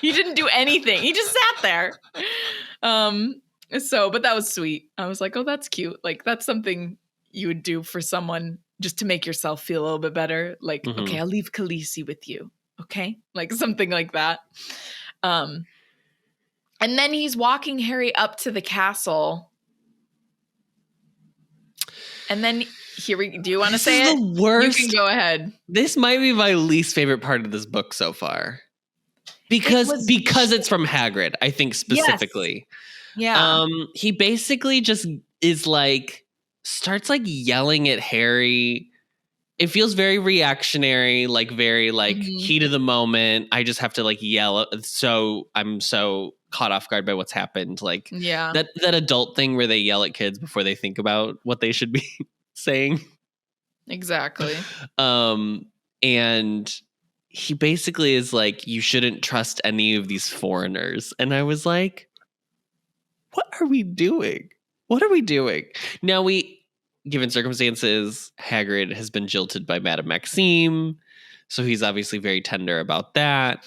he didn't do anything. He just sat there. But that was sweet. I was like, oh, that's cute. Like, that's something you would do for someone just to make yourself feel a little bit better. Like, okay, I'll leave Khaleesi with you. Okay, like something like that. And then he's walking Harry up to the castle. And then do you want to say it? The worst. You can go ahead. This might be my least favorite part of this book so far. Because it's from Hagrid, I think specifically. Yes. Yeah. He basically just is like, starts like yelling at Harry. It feels very reactionary, like very like heat of the moment. I just have to like yell. So I'm so caught off guard by what's happened. Like that adult thing where they yell at kids before they think about what they should be saying. Exactly. And he basically is like, you shouldn't trust any of these foreigners. And I was like, what are we doing? Now given circumstances, Hagrid has been jilted by Madame Maxime, so he's obviously very tender about that.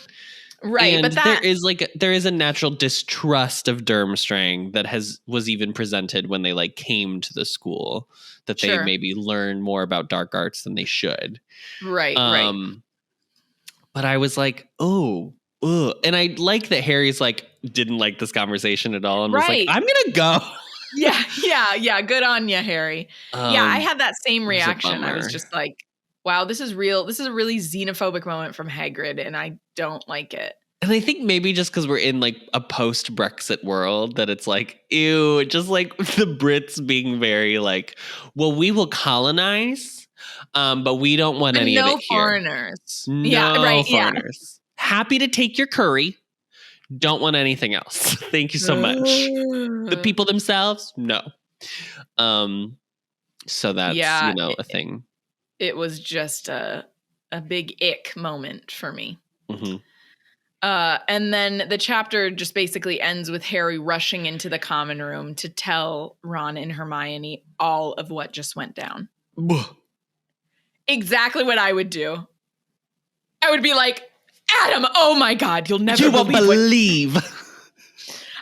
Right, and but there is a natural distrust of Durmstrang that was even presented when they like came to the school, that they maybe learn more about dark arts than they should. Right. But I was like, oh, and I like that Harry's like didn't like this conversation at all and was like, I'm gonna go. Yeah. Good on you, Harry. I had that same reaction. I was just like, wow, this is real. This is a really xenophobic moment from Hagrid, and I don't like it. And I think maybe just because we're in like a post-Brexit world that it's like, ew, just like the Brits being very like, well, we will colonize, but we don't want any of it here. Foreigners. No foreigners. Yeah. Happy to take your curry. Don't want anything else. Thank you so much. The people themselves, no. So that's, a thing. It was just a big ick moment for me. Mm-hmm. And then the chapter just basically ends with Harry rushing into the common room to tell Ron and Hermione all of what just went down. Exactly what I would do. I would be like, Adam, oh my God, you'll never believe.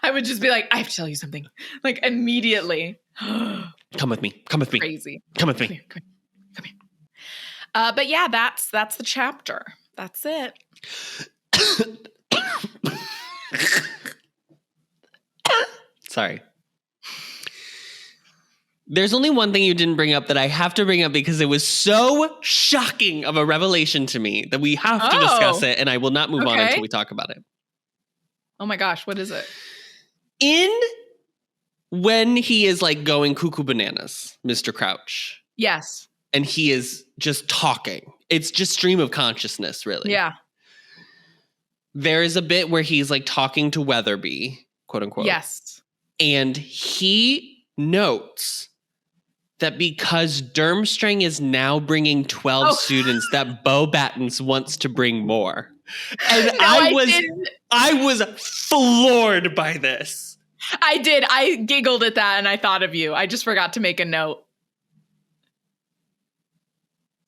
I would just be like, I have to tell you something. Like immediately. Come with me. Crazy. Come with me. Come here. But yeah, that's the chapter. That's it. Sorry. There's only one thing you didn't bring up that I have to bring up because it was so shocking of a revelation to me that we have to discuss it, and I will not move on until we talk about it. Oh my gosh, what is it? When he is like going cuckoo bananas, Mr. Crouch. Yes. And he is just talking. It's just stream of consciousness, really. Yeah. There is a bit where he's like talking to Weatherby, quote unquote. Yes. And he notes that because Durmstrang is now bringing 12 students, that Bo Battens wants to bring more. And no, I was floored by this. I did. I giggled at that and I thought of you. I just forgot to make a note.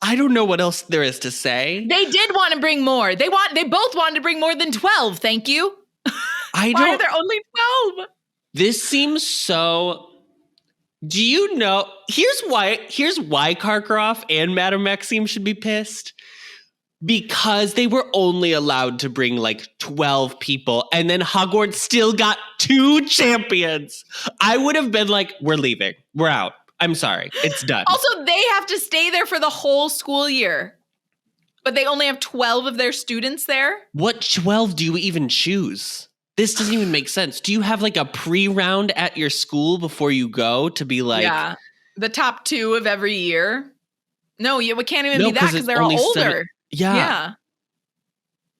I don't know what else there is to say. They did want to bring more. They both wanted to bring more than 12. Thank you. Why are there only 12? This seems so. Do you know? Here's why Karkaroff and Madame Maxime should be pissed. Because they were only allowed to bring like 12 people, and then Hogwarts still got 2 champions. I would have been like, we're leaving. We're out. I'm sorry. It's done. Also, they have to stay there for the whole school year. But they only have 12 of their students there? What 12 do you even choose? This doesn't even make sense. Do you have like a pre-round at your school before you go to be like... Yeah, the top 2 of every year? No, we can't even be that because they're all older. Yeah.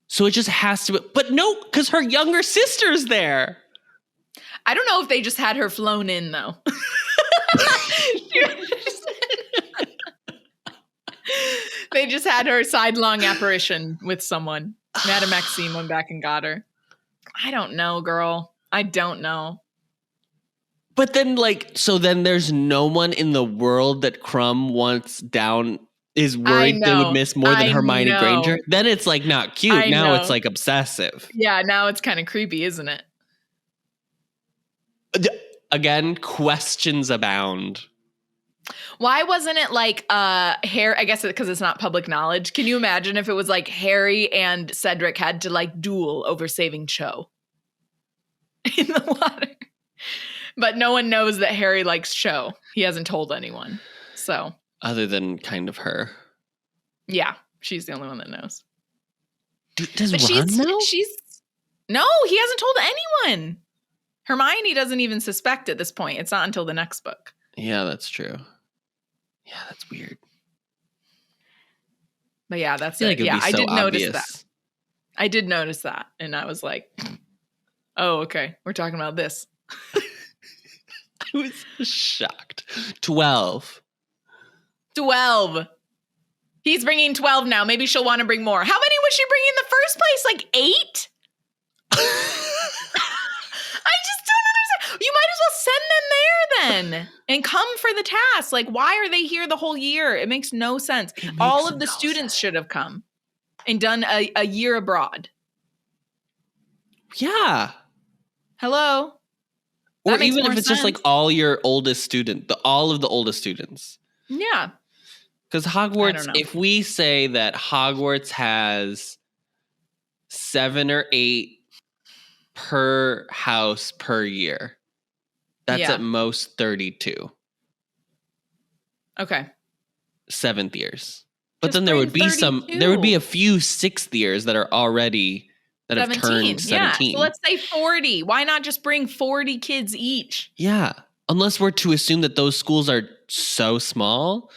So it just has to be... But no, because her younger sister's there. I don't know if they just had her flown in, though. They just had her sidelong apparition with someone. Madame Maxime went back and got her. I don't know, girl. I don't know. But then, so then there's no one in the world that Crumb wants down, is worried they would miss more than Hermione Granger. Then it's, not cute. Now it's, obsessive. Yeah, now it's kind of creepy, isn't it? Again, questions abound. Why wasn't it Harry? I guess because it's not public knowledge. Can you imagine if it was Harry and Cedric had to duel over saving Cho in the water? But no one knows that Harry likes Cho. He hasn't told anyone. So other than kind of her. Yeah, she's the only one that knows. Does Ron know? No, he hasn't told anyone. Hermione doesn't even suspect at this point. It's not until the next book. Yeah, that's true. Yeah, that's weird. But yeah, that's it. Yeah, I did notice that. I did notice that. And I was like, oh, okay. We're talking about this. I was shocked. 12. He's bringing 12 now. Maybe she'll want to bring more. How many was she bringing in the first place? 8? I just don't understand. You might as well send them there then and come for the task. Why are they here the whole year? It makes no sense. All of the students should have come and done a year abroad. Yeah. Hello? Or even if it's just all your oldest all of the oldest students. Yeah. Because Hogwarts, if we say that Hogwarts has 7 or 8 per house per year, that's at most 32. Okay. 7th years. But then there would be 32. There would be a few 6th years that that have turned 17. Yeah. So let's say 40. Why not just bring 40 kids each? Yeah. Unless we're to assume that those schools are so small.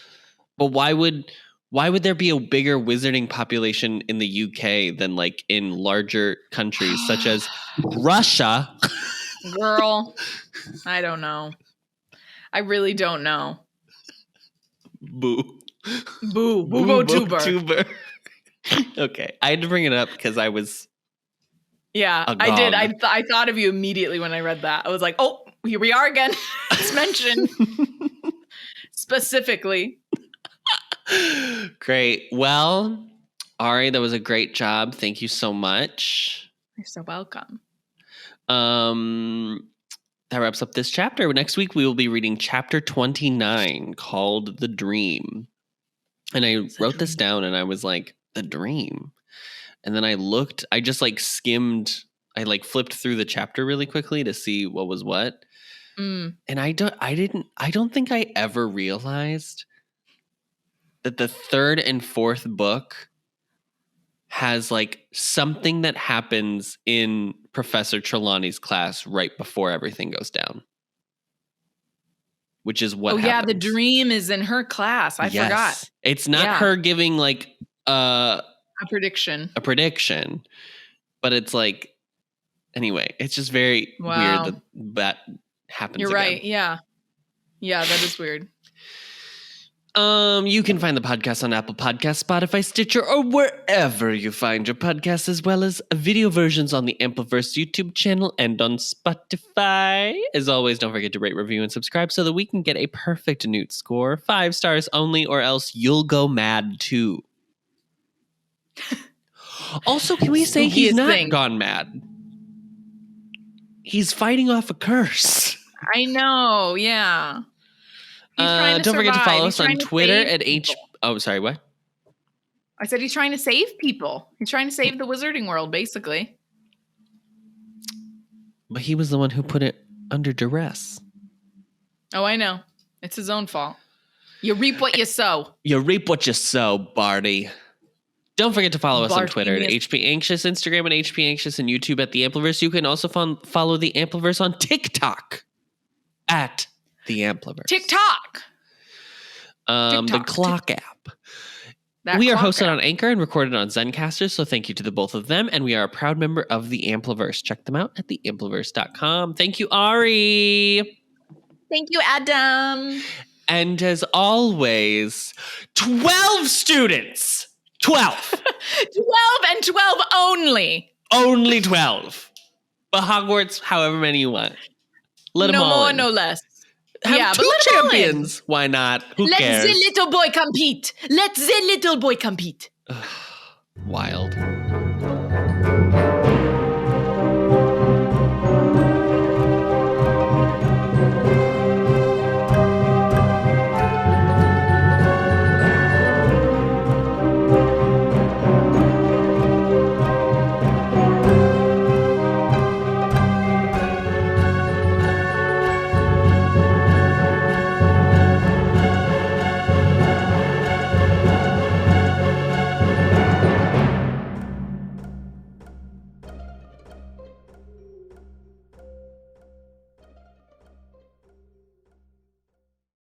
But why would there be a bigger wizarding population in the UK than like in larger countries such as Russia? Girl, I don't know. I really don't know. Boo. Boo. Boo-bo-tuber. Okay. I had to bring it up because I was... Yeah, I did. I thought of you immediately when I read that. I was like, oh, here we are again. It's mentioned. Specifically. Great. Well, Arri, that was a great job. Thank you so much. You're so welcome. That wraps up this chapter. Next week, we will be reading chapter 29 called The Dream. And I wrote this down and I was like, The Dream. And then I just like skimmed, I like flipped through the chapter really quickly to see what was what. And I don't think I ever realized that the third and fourth book has like something that happens in Professor Trelawney's class right before everything goes down. Which is what happens. Yeah, the dream is in her class. I forgot. It's not her giving like a prediction. But it's like, anyway, it's just very weird that happens. You're right. Yeah. Yeah, that is weird. You can find the podcast on Apple Podcasts, Spotify, Stitcher, or wherever you find your podcasts, as well as video versions on the Ampliverse YouTube channel and on Spotify. As always, don't forget to rate, review, and subscribe so that we can get a perfect Newt score. 5 stars only, or else you'll go mad too. Also, can we say he's not gone mad? He's fighting off a curse. I know, yeah. Don't forget to follow us on Twitter at Oh, sorry, what? I said he's trying to save people. He's trying to save the wizarding world, basically. But he was the one who put it under duress. Oh, I know. It's his own fault. You reap what you sow. You reap what you sow, Barty. Don't forget to follow us on Twitter at HP Anxious, Instagram at HP Anxious, and YouTube at The Ampliverse. You can also follow The Ampliverse on TikTok at The Ampliverse. TikTok. The Clock app. We are hosted on Anchor and recorded on Zencastr, so thank you to the both of them. And we are a proud member of The Ampliverse. Check them out at theampliverse.com. Thank you, Arri. Thank you, Adam. And as always, 12 students. 12. 12 and 12 only. Only 12. But Hogwarts, however many you want. Let them all No more, in. no less. Have 2 champions. Why not? Who cares? Let the little boy compete. Let the little boy compete. Wild.